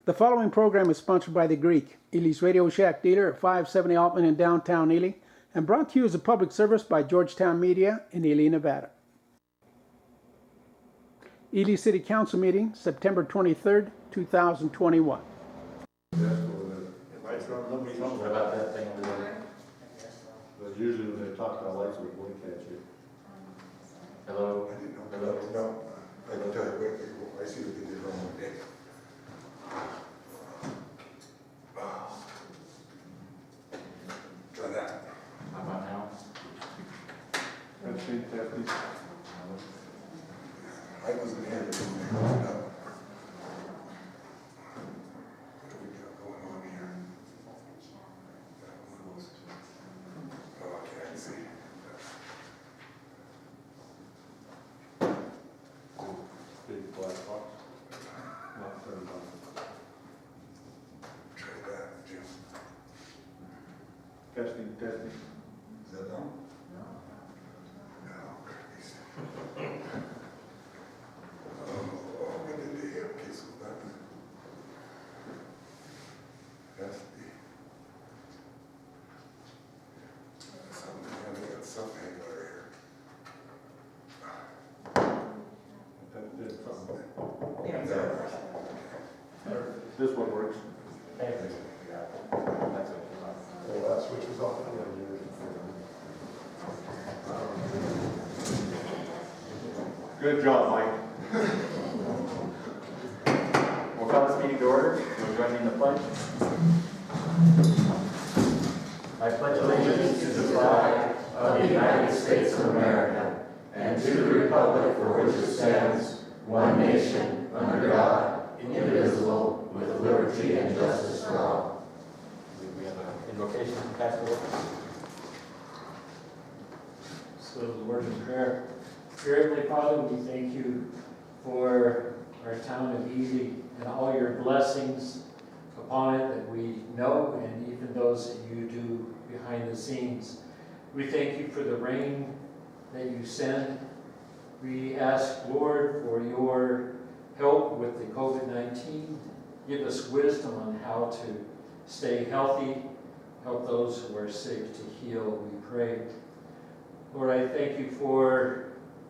The following program is sponsored by The Greek, Ely's Radio Shack dealer at 570 Altman in downtown Ely, and brought to you as a public service by Georgetown Media in Ely, Nevada. Ely City Council meeting, September 23rd, 2021. What about that thing over there? But usually when they talk about lights, we won't catch it. Hello? Hello? No. I can tell you, I see what they did wrong with it. Try that. How about now? Testing. I wasn't here, but it was up. What do we got going on here? Oh, okay, I can see. Big black box. Not turned on. Try that, Jim. Testing. Is that on? No. Oh, when did they have kids with that? That's something, they got something hanging over here. That did something. This one works. That's what Oh, that switch was off. Good job, Mike. We'll call this meeting to order. We'll join me in the pledge. I pledge allegiance to the flag of the United States of America and to the republic for which it stands, one nation, under God, indivisible, with liberty and justice for all. We have an invocation from Pastor Wilson. So the word of prayer. Dear Heavenly Father, we thank you for our town of Ely and all your blessings upon it that we know and even those that you do behind the scenes. We thank you for the rain that you send. We ask, Lord, for your help with the COVID-19. Give us wisdom on how to stay healthy, help those who are sick to heal, we pray. Lord, I thank you for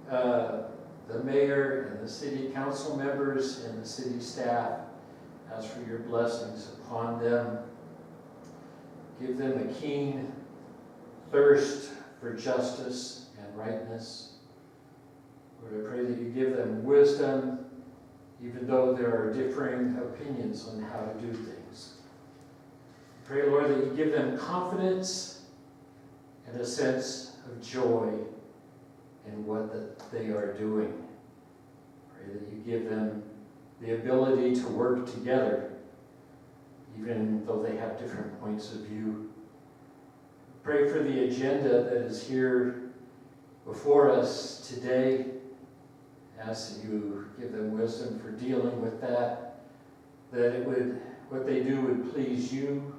the mayor and the city council members and the city staff. Ask for your blessings upon them. Give them a keen thirst for justice and rightness. Lord, I pray that you give them wisdom, even though there are differing opinions on how to do things. Pray, Lord, that you give them confidence and a sense of joy in what that they are doing. Pray that you give them the ability to work together, even though they have different points of view. Pray for the agenda that is here before us today. Ask that you give them wisdom for dealing with that what they do would please you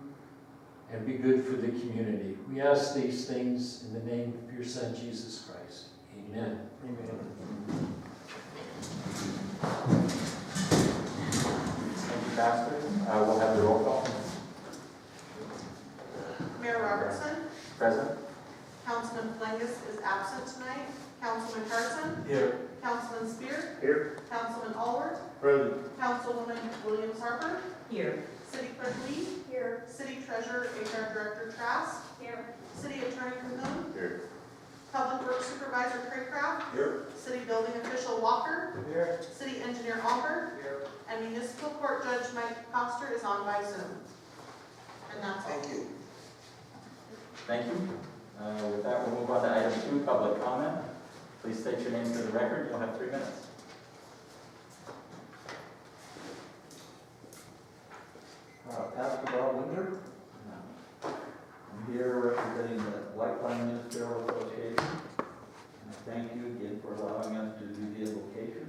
and be good for the community. We ask these things in the name of your Son, Jesus Christ. Amen. Amen. Thank you, Pastor. We'll have the roll call. Mayor Robertson. Present. Councilman Plengus is absent tonight. Councilman Carson. Here. Councilman Spear. Here. Councilman Allward. Present. Councilwoman Williams Harper. Here. City Clerk Lee. Here. City Treasurer HR Director Trask. Here. City Attorney Cahoon. Here. Public Works Supervisor Craycraft. Here. City Building Official Walker. Here. City Engineer Alber. Here. And Municipal Court Judge Mike Coster is on by Zoom. And that's all. Thank you. Thank you. With that, we'll move on to item 2, public comment. Please state your name for the record. You'll have 3 minutes. Pastor Bob Winder. I'm here representing the White Pine Ministerial Association. And thank you again for allowing us to do the invocation.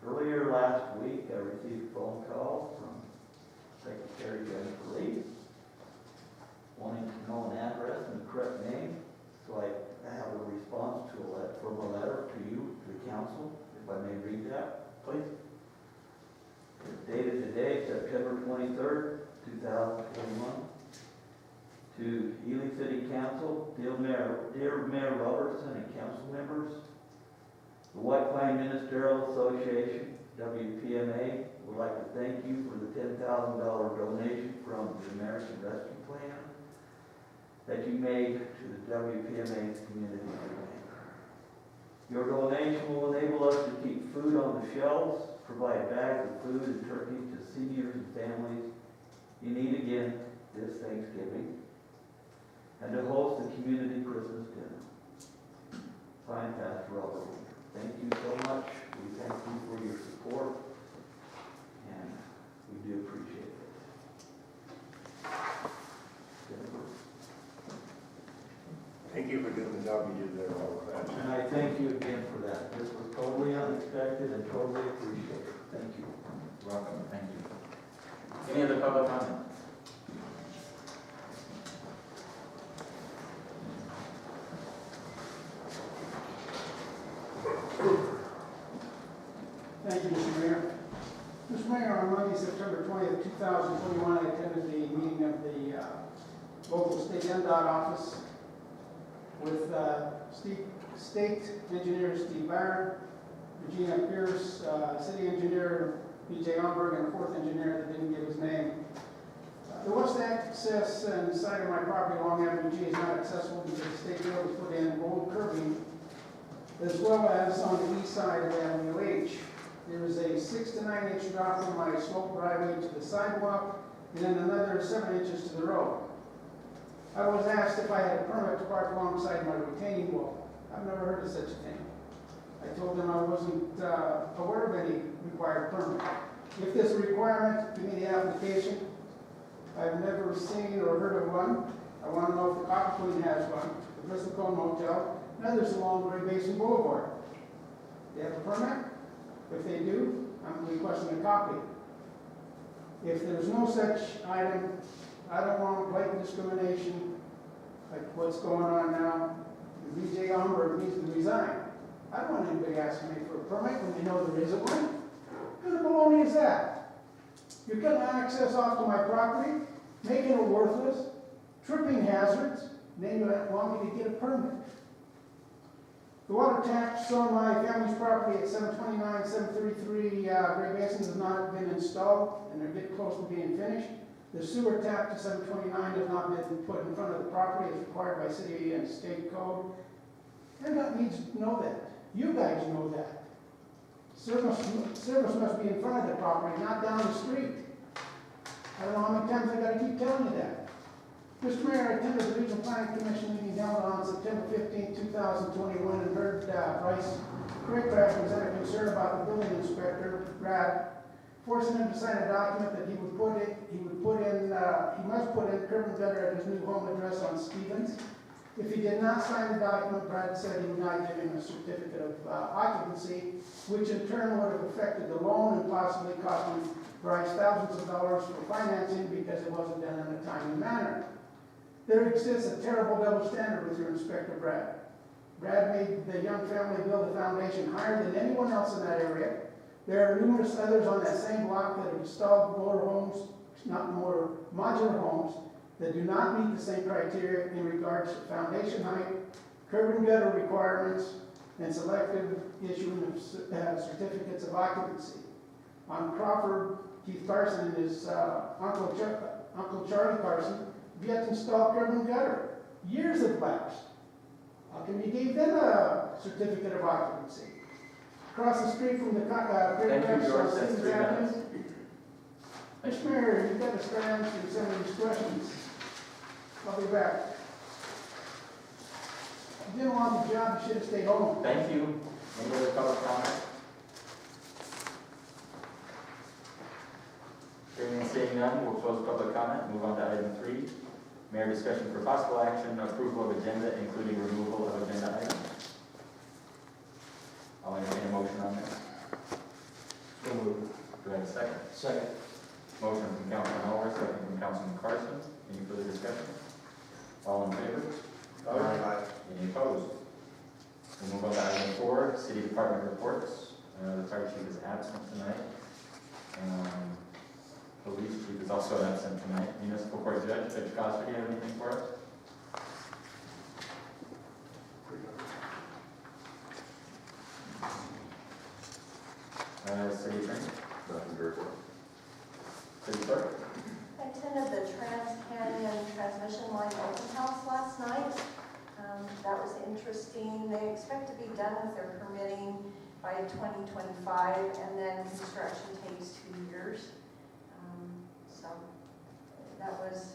Earlier last week, I received a phone call from Secretary Jennifer Lee wanting to know an address and the correct name. So I have a response from a letter to you, to the council, if I may read that, please. today, September 23rd, 2021. To Ely City Council, dear Mayor Robertson and council members, the White Pine Ministerial Association, WPMA, would like to thank you for the $10,000 donation from the American Rescue Plan that you made to the WPMA's community plan. Your donation will enable us to keep food on the shelves, provide bags of food and turkey to seniors and families in need again this Thanksgiving, and to host the community Christmas dinner. Signed, Pastor Robert. Thank you so much. We thank you for your support, and we do appreciate it. Jennifer. Thank you for doing the job you did there, Robert. And I thank you again for that. This was totally unexpected and totally appreciated. Thank you. Welcome, thank you. Any other public comment? Thank you, Mr. Mayor. Mr. Mayor, on Monday, September 20th, 2021, I attended the meeting of the local state MDOT office with State Engineer Steve Barrett, Regina Pierce, City Engineer B.J. Umberg, and a fourth engineer that didn't give his name. The west access and side of my property along Avenue G is not accessible because the state road was put in road curbing, as well as on the east side of Avenue H. There is a 6 to 9 inch drop from my slope driveway to the sidewalk, and then another 7 inches to the road. I was asked if I had a permit to park alongside my retaining wall. I've never heard of such a thing. I told them I wasn't aware of any required permit. If there's a requirement, give me the application. I've never seen or heard of one. I want to know if the Copper Queen has one, the Bristol Cone Motel, and others along Great Basin Boulevard. They have a permit? If they do, I'm requesting a copy. If there's no such item, I don't want blatant discrimination like what's going on now. B.J. Umberg needs to resign. I don't want anybody asking me for a permit when they know there isn't one. What kind of baloney is that? You're cutting access off to my property, making it worthless, tripping hazards, and then you want me to get a permit. The water taps on my family's property at 729, 733 Great Basin has not been installed, and they're getting close to being finished. The sewer tap to 729 has not been put in front of the property as required by city and state code. MDOT needs to know that. You guys know that. Service must be in front of the property, not down the street. I don't know how many times I got to keep telling you that. Mr. Mayor, I attended the Regional Planning Commission meeting held on September 15, 2021, and heard Bryce Craycraft present a concern about the building inspector, Brad, forcing him to sign a document that he must put in curb and gutter at his new home address on Stevens. If he did not sign the document, Brad said he would not give him a certificate of occupancy, which in turn would have affected the loan and possibly costing Bryce thousands of dollars for financing because it wasn't done in a timely manner. There exists a terrible double standard with your inspector, Brad. Brad made the young family build a foundation higher than anyone else in that area. There are numerous others on that same block that have installed more modular homes that do not meet the same criteria in regards to foundation height, curb and gutter requirements, and selective issuing of certificates of occupancy. On Crawford, Keith Carson and his Uncle Charlie Carson have yet to install curb and gutter. Years have lapsed. How come you gave them a certificate of occupancy? Across the street from the Thank you, George. That's 3 minutes. Mr. Mayor, you've got to start answering some of these questions. I'll be back. You didn't want the job, you should have stayed home. Thank you. Any other public comment? Hearing and seeing none, we'll close public comment. Move on to item 3. Mayor discussion for possible action, approval of agenda, including removal of agenda items. I'll entertain a motion on this. So moved. Do I have a second? Second. Motion from Councilman Howard, second from Councilman Carson. Any further discussion? All in favor? Aye. Any opposed? We'll move on to item 4, City Department reports. The fire chief is absent tonight. He's also absent tonight. Municipal Court Judge, Judge Costa, do you have anything for us? City Attorney? Nothing to report. City Clerk? I attended the Trans-Canyon Transmission Line open house last night. That was interesting. They expect to be done with their permitting by 2025, and then construction takes 2 years. So that was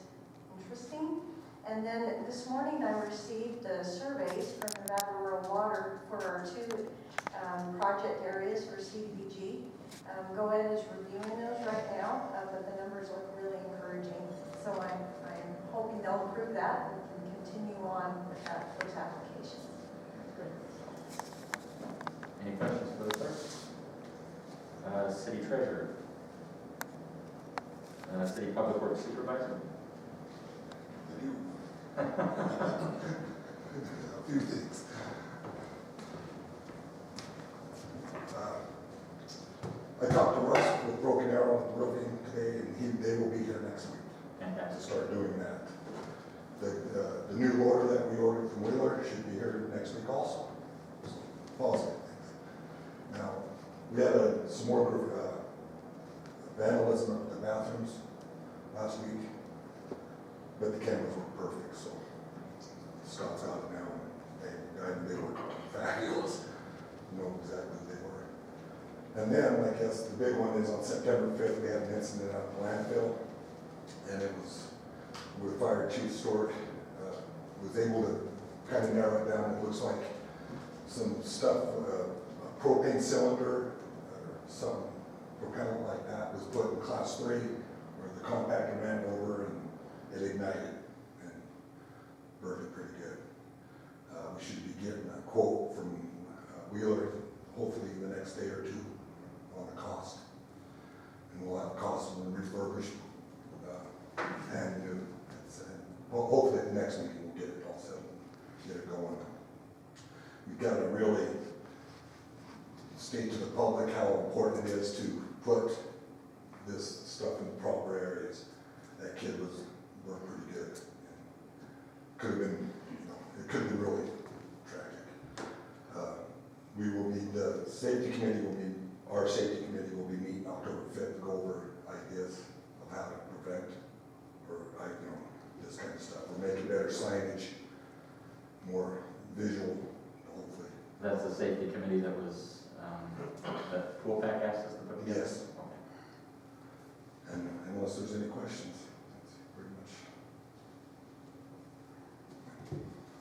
interesting. And then this morning I received the surveys from Nevada Rural Water for our 2 project areas for CDBG. Go Ed is reviewing those right now, but the numbers look really encouraging. So I'm hoping they'll approve that and can continue on with those applications. Any questions for the clerk? City Treasurer? City Public Works Supervisor? A few things. I talked to Russ with Broken Arrow Roofing today, and they will be here next week to Fantastic. start doing that. The new loader that we ordered from Wheeler should be here next week also. So, positive things. Now, we had some more vandalism at the bathrooms last week, but the cameras were perfect, so Scott's out now, and they were fabulous. Know exactly who they were. And then, I guess the big one is on September 5th, we had an incident at the landfill, and it was with Fire Chief Stewart, was able to kind of narrow it down. It looks like some stuff, a propane cylinder, or some propellant like that was put in class 3, where the compactor ran over and it ignited and burned it pretty good. We should be getting a quote from Wheeler, hopefully the next day or 2, on the cost. And we'll have costs when refurbished and new. Hopefully at the next meeting we'll get it all settled, get it going. We've got to really state to the public how important it is to put this stuff in the proper areas. That kid was pretty good. Could have been, it could have been really tragic. We will need, the safety committee will be, our safety committee will be meeting October 5th to go over ideas of how to prevent, or this kind of stuff. We're making better signage, more visual, hopefully. That's the safety committee that was, that Pool Pack asked us to put together? Yes. Okay. And unless there's any questions, that's pretty much.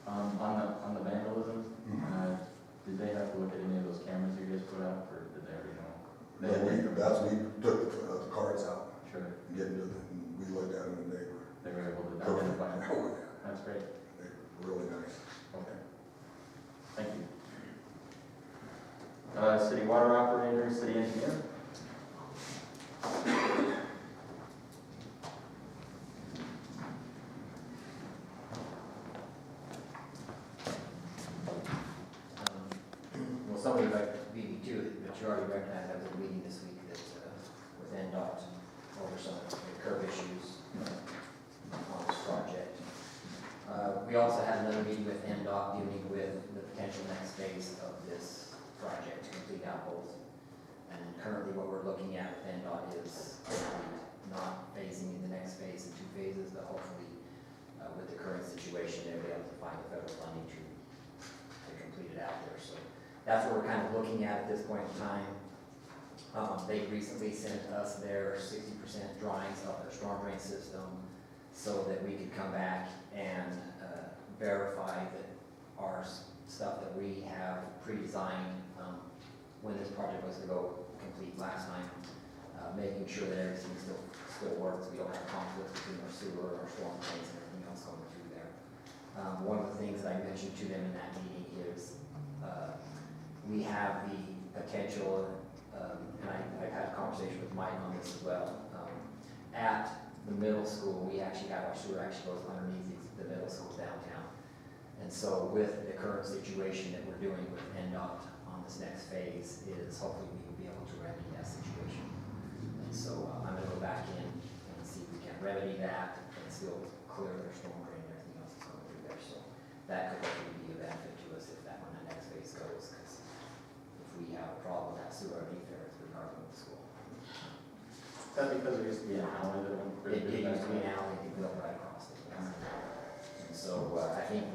On the vandalism, did they have to look at any of those cameras you guys put up, or did they already know? We took the cards out Sure. and get into them, and we looked at them and they were They were able to perfect. identify them. Oh, yeah. That's great. They were really nice. Okay. Thank you. City water operator, city engineer? Well, somebody beat me to it, but you already recognized I was at a meeting this week that, with NDOT over some of the curb issues on this project. We also had another meeting with NDOT dealing with the potential next phase of this project to complete Apples. And currently what we're looking at with NDOT is not phasing in the next phase in 2 phases, but hopefully with the current situation, they'll be able to find the federal funding to complete it out there. So that's what we're kind of looking at this point in time. They recently sent us their 60% drawings of their storm drain system so that we could come back and verify that our stuff that we have pre-designed when this project was to go complete last time, making sure that everything still works. We don't have conflicts between our sewer, our storm drains, and everything else going through there. One of the things that I mentioned to them in that meeting is we have the potential, and I've had a conversation with Mike on this as well. At the middle school, we actually have our sewer actually goes underneath the middle school downtown. And so with the current situation that we're doing with NDOT on this next phase is hopefully we will be able to remedy that situation. And so I'm gonna go back in and see if remedy that and still clear their storm drain and everything else that's going through there. So that could hopefully be a benefit to us if that when the next phase goes, because if we have a problem with that sewer underneath there, it's pretty hard to move the school. Is that because there used to be an alley that went? It used to be an alley, they built right across it. Yes. And so I think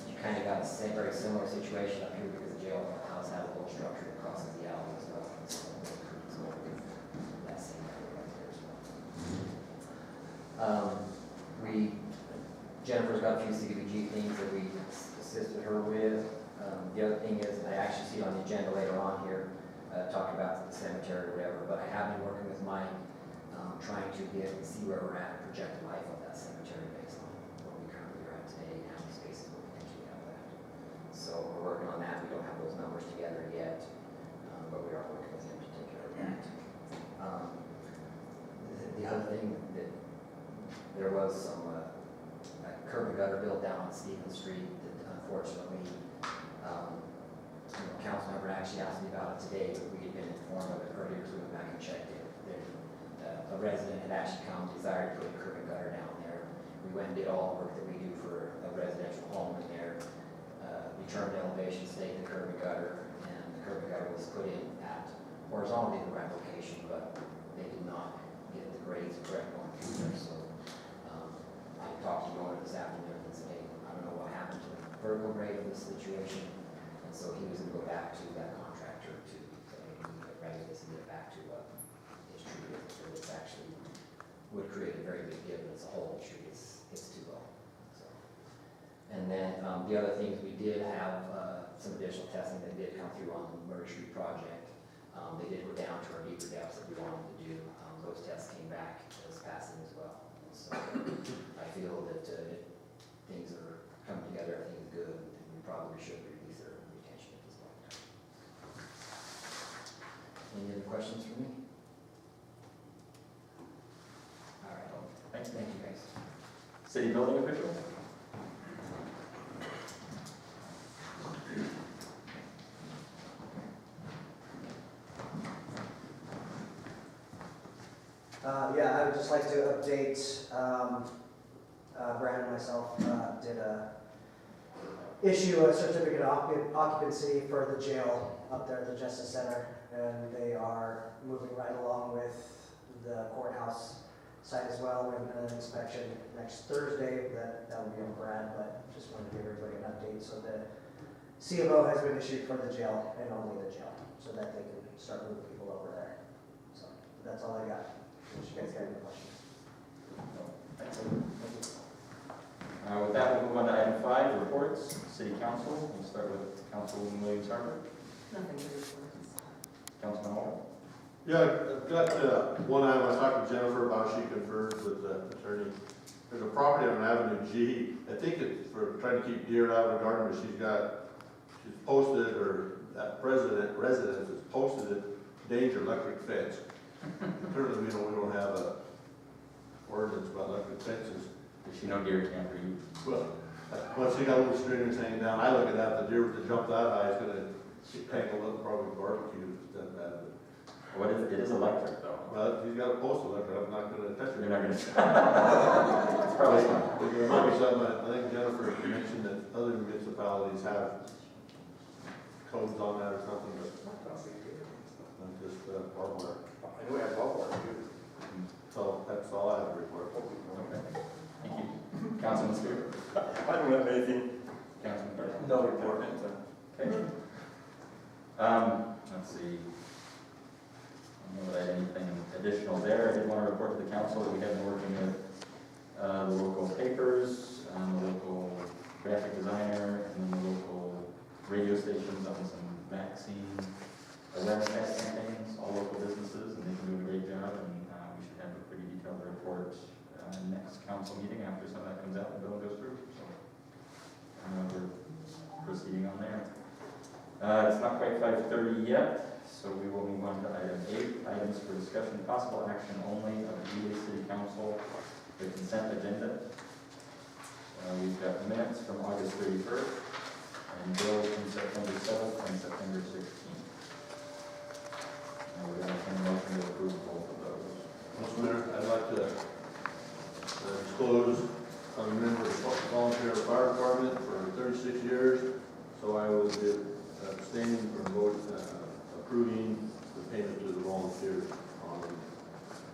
you kind of got the same, very similar situation up here because the jailhouse has a little structure that crosses the alley as well. And so that same area right there as well. Jennifer's got a few CDBG things that we assisted her with. The other thing is, I actually see it on the agenda later on here, talking about the cemetery or whatever, but I have been working with Mike, trying to see where we're at, projected life of that cemetery based on what we currently are at today and how many spaces we'll potentially have left. So we're working on that. We don't have those numbers together yet, but we are working with him to take care of that. The other thing that there was some curb and gutter built down on Stevens Street that unfortunately, council member actually asked me about it today, but we had been informed of it earlier, so we went back and checked it. A resident had actually come, desired to put a curb and gutter down there. We went and did all the work that we do for a residential home in there. Determined elevation, staked the curb and gutter, and the curb and gutter was put in at horizontally the right location, but they did not get the grades correct going through there. So I talked to the owner this afternoon and said, hey, I don't know what happened to the vertical grade of this situation. And so he was going to go back to that contractor to say, hey, we need to raise this and get it back to what is true. So this actually would create a very big difference. The whole tree is too low. So, and then the other things we did have some additional testing that did come through on the Murray Street project. They did go down to our deeper depths that we wanted to do. Those tests came back as passing as well. So I feel that things are coming together, everything's good, and we probably should release their retention at this point. Any other questions for me? All right, well, thank you guys. City building official? Yeah, I would just like to update, Brandon and myself did issue a certificate of occupancy for the jail up there at the Justice Center, and they are moving right along with the courthouse site as well. We have an inspection next Thursday, that will be on Brad, but just wanted to give everybody an update. So the CMO has been issued for the jail and only the jail, so that they can start moving people over there. So that's all I got. Unless you guys got any questions. With that, we'll move on to item 5, reports, city council. We'll start with Councilwoman Williams-Harper. Nothing to report. Councilman Hall. Yeah, I've got one item I talked to Jennifer about. She conferred with the attorney. There's a property on Avenue G. I think it's for trying to keep deer out of the garden, but she's posted it, or that residence has posted it, danger, electric fence. Currently, we don't have a ordinance about electric fences. Does she know deer can't breathe? Well, once you got little stringers hanging down, I look at that, the deer that jump that high is gonna tangle up, probably barbecue, it's that bad. What is it? It is electric though. Well, he's got a post electric, I'm not gonna touch it. You're not gonna. It's probably not. There might be something, I think Jennifer mentioned that other municipalities have codes on that or something, but not just barbed wire. I know we have barbed wire too. So that's all I have to report. Okay. Thank you. Councilman Stewart. I don't have anything. Councilman Burke. No report. Okay. Let's see. I don't know that I had anything additional there. I did want to report to the council that we have been working with the local papers, the local graphic designer, and then the local radio stations on some vaccine awareness campaigns, all local businesses, and they've been doing a great job, and we should have a pretty detailed report next council meeting after some of that comes out and the bill goes through. So we're proceeding on there. It's not quite 5:30 yet, so we will move on to item 8, items for discussion, possible action only of the Ely City Council, the consent agenda. We've got minutes from August 31st and bills from September 7th and September 16th. We're going to motion to approve both of those. Mr. Mayor, I'd like to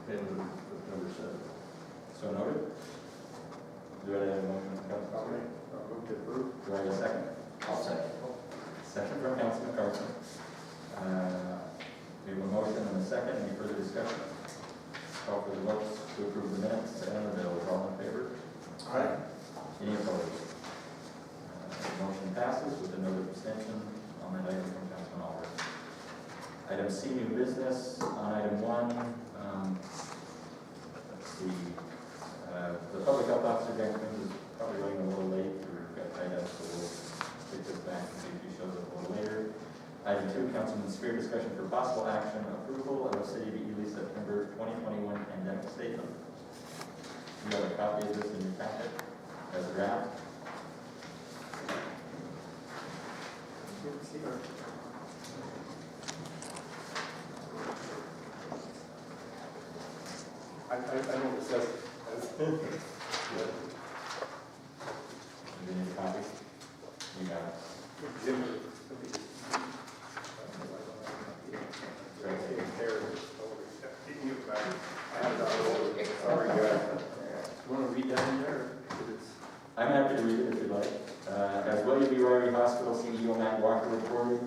tentative September 7th. So noted. Do I have a motion from Councilman Spire? Move to approve. Do I have a second? I'll second. Second from Councilman Carlson. We have a motion and a second. Any further discussion? Call for the votes to approve the minutes and the bills. All in favor? Aye. Any opposed? Motion passes with a note of abstention on that item from Councilman Albert. Item C, new business. On item 1, let's see. The public health officer, Jack Cruz, is probably running a little late. We've got tied up, so we'll take this back and see if he shows up a little later. Item 2, Councilman Spear, discussion for possible action, approval of City of Ely September 2021 pandemic statement. You have a copy of this in your packet as a draft. I don't discuss it. You need a copy? You got it. Sorry, guys. You want to read that in there? I'm happy to read it if you'd like. As William B. Ryrie Hospital CEO Matt Walker reported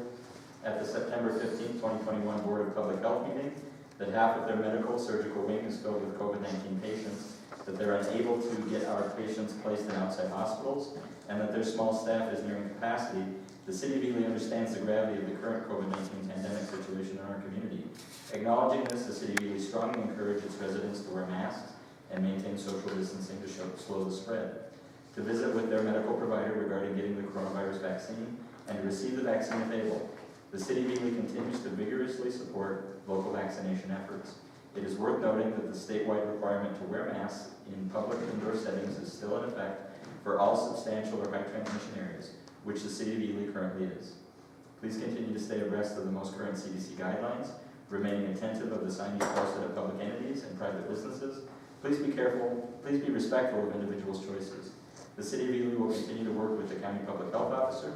at the September 15, 2021 Board of Public Health meeting, that half of their medical surgical wing is filled with COVID-19 patients, that they're unable to get our patients placed in outside hospitals, and that their small staff is nearing capacity, the City of Ely understands the gravity of the current COVID-19 pandemic situation in our community. Acknowledging this, the City of Ely strongly encourages its residents to wear masks and maintain social distancing to slow the spread, to visit with their medical provider regarding getting the coronavirus vaccine, and to receive the vaccine if able. The City of Ely continues to vigorously support local vaccination efforts. It is worth noting that the statewide requirement to wear masks in public indoor settings is still in effect for all substantial or high transmission areas, which the City of Ely currently is. Please continue to stay abreast of the most current CDC guidelines, remaining attentive of the signage posted at public entities and private businesses. Please be careful, please be respectful of individuals' choices. The City of Ely will continue to work with the County Public Health Officer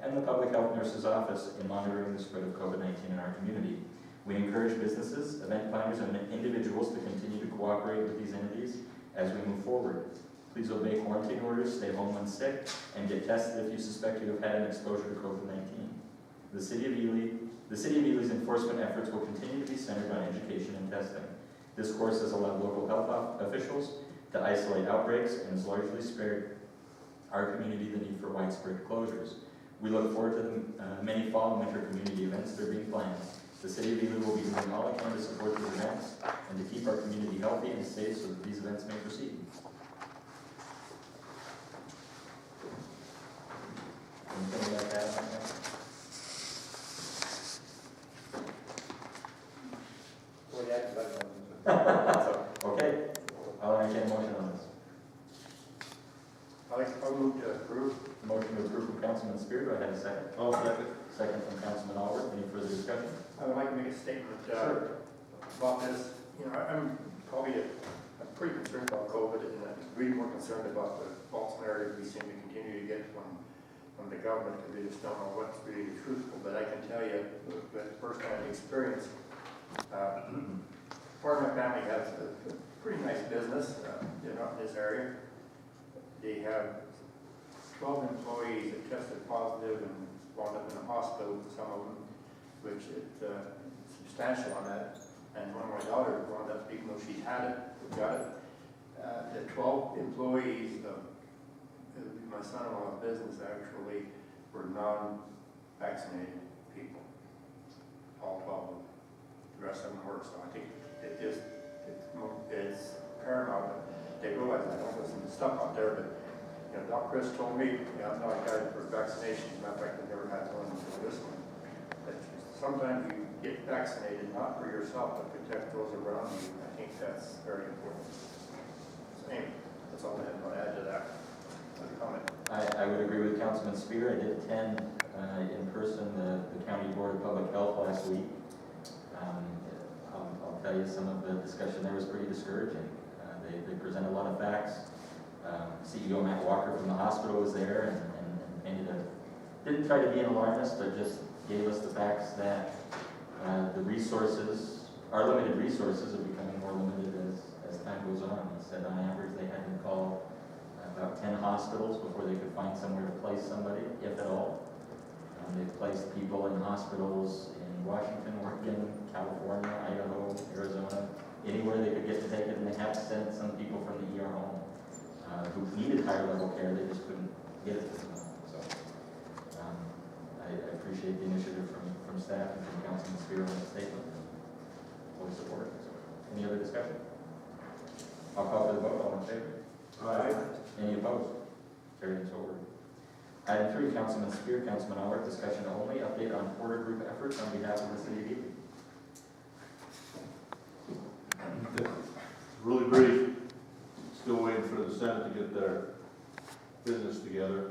and the Public Health Nurse's Office in monitoring the spread of COVID-19 in our community. We encourage businesses, event planners, and individuals to continue to cooperate with these entities as we move forward. Please obey quarantine orders, stay home when sick, and get tested if you suspect you have had an exposure to COVID-19. The City of Ely's enforcement efforts will continue to be centered on education and testing. This course has allowed local health officials to isolate outbreaks and has largely spared our community the need for widespread closures. We look forward to the many fall and winter community events that are being planned. The City of Ely will be doing all it can to support these events and to keep our community healthy and safe so that these events may proceed. Anything like that? Okay, I'll entertain a motion on this. I'll move to approve. Motion to approve from Councilman Spear. Do I have a second? I'll second. Second from Councilman Albert. Any further discussion? I would like to make a statement about this. You know, I'm pretty concerned about COVID, and I'm really more concerned about the false narrative we seem to continue to get from the government, because we just don't know what's really truthful. But I can tell you, with first-hand experience, part of my family has a pretty nice business in this area. They have 12 employees that tested positive and wound up in the hospital, some of them, which is substantial on that. And one of my daughters wound up, even though she had it, got it. The 12 employees of my son-in-law's business actually were non-vaccinated people, all 12 of them. The rest of them were. So I think it's paramount that they realize I don't listen to stuff out there, but you know, Doc Chris told me, I'm not a guy for vaccinations. Matter of fact, I've never had one until this one. But sometimes you get vaccinated not for yourself, but protect those around you. I think that's very important. So anyway, that's all I have to add to that. Comment. I would agree with Councilman Spear. I did attend in person the County Board of Public Health last week. I'll tell you, some of the discussion there was pretty discouraging. They presented a lot of facts. CEO Matt Walker from the hospital was there and didn't try to be an alarmist, but just gave us the facts that the resources our limited resources are becoming more limited as time goes on. He said on average they had to call about 10 hospitals before they could find somewhere to place somebody, if at all. They've placed people in hospitals in Washington, Oregon, California, Idaho, Arizona, anywhere they could get to take it, and they have sent some people from the ER home who needed higher level care, they just couldn't get it to them. So I appreciate the initiative from staff and from Councilman Spear on the statement. Fully support it. So, any other discussion? I'll call for the vote. All in favor? Aye. Any opposed? Carried and so ordered. Item 3, Councilman Spear, Councilman Allard, discussion only, update on Porter Group efforts on behalf of the city of Ely. Really brief, still waiting for the Senate to get their business together.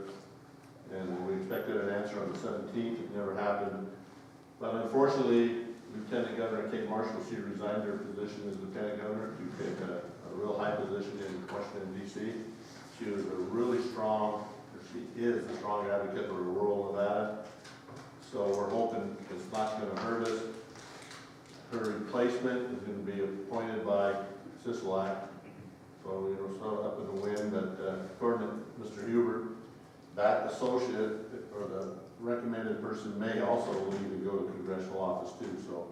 And we expected an answer on the 17th, it never happened. But unfortunately, Lieutenant Governor Kate Marshall, she resigned her position as Lieutenant Governor to take a real high position in Washington, D.C. She was a really strong, she is a strong advocate for rural Nevada. So we're hoping it's not going to hurt us. Her replacement is going to be appointed by Sisolak. So, sort of up in the wind, but according to Mr. Hubert, that associate or the recommended person may also leave and go to congressional office too. So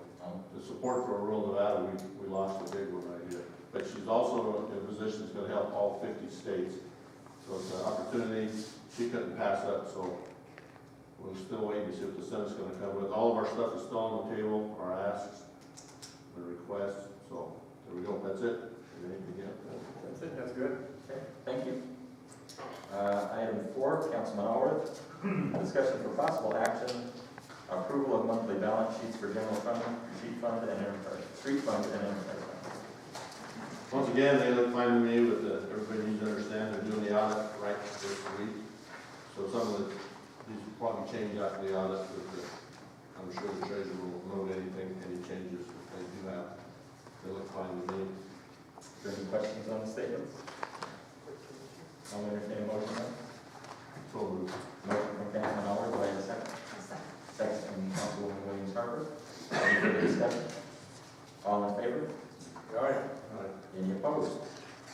the support for rural Nevada, we lost a big one right here. But she's also in a position that's going to help all 50 states. So it's an opportunity she couldn't pass up. So we're still waiting to see what the Senate's going to come with. All of our stuff is still on the table, our asks, our requests. So there we go. That's it. Anything else? That's it, that's good. Okay, thank you. Item 4, Councilman Allard, discussion for possible action, approval of monthly balance sheets for general fund, street fund, and street fund and enterprise fund. Once again, they look fine to me with the, everybody needs to understand they're doing the audit right this week. So some of these will probably change after the audit, but I'm sure the treasurer will note any changes that they do have. They look fine to me. Is there any questions on the statements? I'll entertain a motion then. So moved. Motion from Councilman Allard, do I have a second? Second from Councilwoman Williams Harper. Any further discussion? All in favor? Any opposed?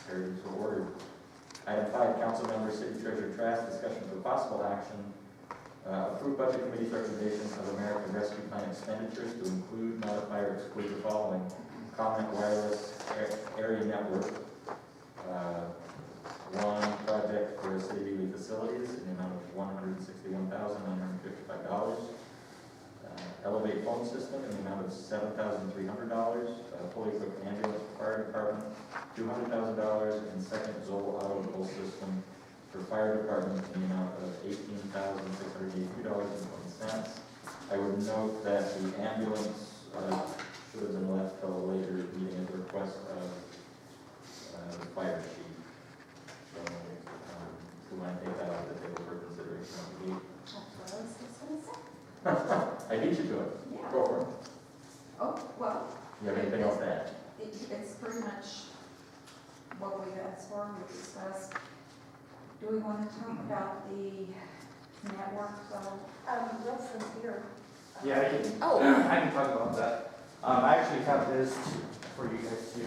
Carried so ordered. Item 5, Council Member City Treasurer Trask, discussion for possible action. Approve Budget Committee's recommendation of American Rescue Plan expenditures to include, modify, or exclude the following: Common Wireless Area Network, one project for City of Ely facilities in the amount of $161,955. Elevate phone system in the amount of $7,300. Fully equipped ambulance for fire department, $200,000, and second Zoll auto system for fire department in the amount of $18,682.20. I would note that the ambulance should have been left till a later meeting at the request of the fire chief. So we want to take that out of the table for consideration on the week. I beat you to it. Yeah. Go for it. Oh, well, You have anything else to add? it's pretty much what we've asked for, we've discussed. Do we want to talk about the network, though? Wilson's here. Yeah, I can, Oh. I can talk about that. I actually have this for you guys to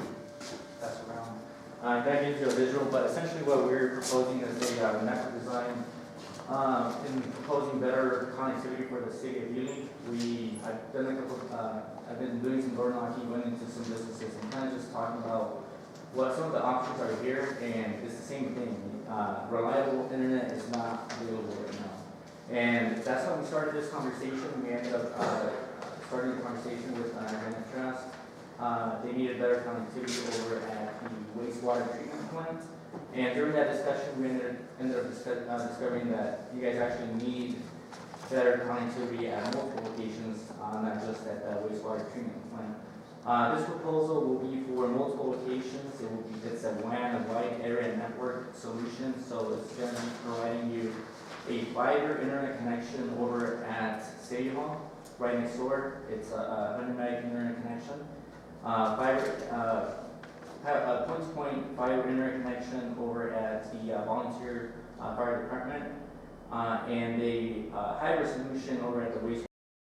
pass around. That gives you a visual, but essentially what we're proposing is a network design. In proposing better connectivity for the city of Ely, I've been doing some door knocking, going into some businesses, and kind of just talking about what some of the options are here, and it's the same thing. Reliable internet is not available right now. And that's how we started this conversation. We ended up starting the conversation with Granite Trust. They needed better connectivity over at the wastewater treatment plant. And during that discussion, we ended up discovering that you guys actually need better connectivity at multiple locations, not just at the wastewater treatment plant. This proposal will be for multiple locations. It's a WAN, a wide area network solution, so it's going to be providing you a fiber internet connection over at City Hall, right next door. It's a 100 meg internet connection. Point-to-point fiber internet connection over at the volunteer fire department, and a hybrid solution over at the wastewater